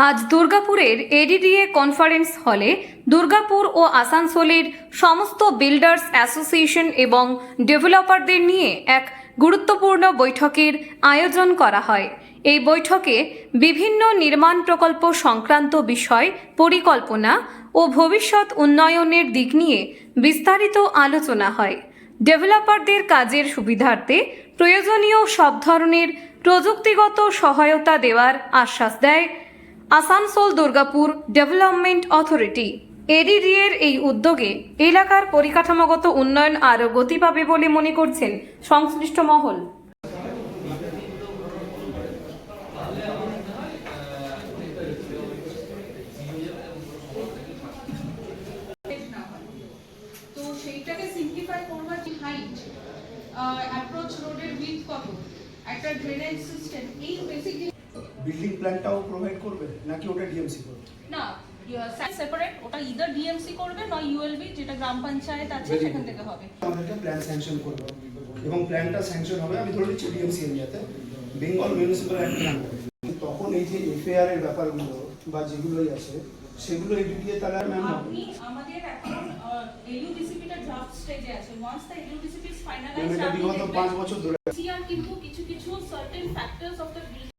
আজ দুর্গাপুরের ADDA conference হলে দুর্গাপুর ও আসানসোলের সমস্ত বিল্ডার্স অ্যাসোসিয়েশন এবং ডেভেলপারদের নিয়ে এক গুরুত্বপূর্ণ বৈঠকের আয়োজন করা হয়। এই বৈঠকে বিভিন্ন নির্মাণ প্রকল্প সংক্রান্ত বিষয়, পরিকল্পনা ও ভবিষ্যৎ উন্নয়নের দিক নিয়ে বিস্তারিত আলোচনা হয়। ডেভেলপারদের কাজের সুবিধার্থে প্রয়োজনীয় সব ধরনের প্রযুক্তিগত সহায়তা দেওয়ার আশ্বাস দেয় আসানসোল দুর্গাপুর ডেভেলপমেন্ট অথরিটি। এডিডিএর এই উদ্যোগে এলাকার পরিকাঠামোগত উন্নয়ন আরও গতি পাবে বলে মনে করছেন সংশ্লিষ্ট মহল। তো সেইটাকে সিম্পলিফাই করবার যে হাইট, অ্যাপ্রোচ রোডের উইডথ কত, একটা ড্রেনেজ সিস্টেম, এই বেসিক বিল্ডিং প্ল্যানটাও প্রোভাইড করবে নাকি ওটা ডিএমসি করবে? না, সেপারেট, ওটা ইদার ডিএমসি করবে নয় ইউএলবি, যেটা গ্রাম পঞ্চায়েত আছে সেখান থেকে হবে। আমাদেরকে প্ল্যান স্যাংশন করবে এবং প্ল্যানটা স্যাংশন হবে, আমি ধরে নিচ্ছি ডিএমসি এরিয়াতে, বেঙ্গল মিউনিসিপ্যাল অ্যাক্ট প্ল্যান করবে। তখন এই যে এফএআর এর ব্যাপারগুলো বা যেগুলোই আছে সেগুলো এডিডিএ তাহলে ম্যাম আপনি আমাদের এখন এলইউডিসিপিটা ড্রাফট স্টেজে আছে। ওয়ান্স দ্য এলইউডিসিপি ইজ এটা ফাইনালাইজড, বিগত 5 বছর ধরে সিআর কিন্তু কিছু সার্টেন ফ্যাক্টরস অফ দ্য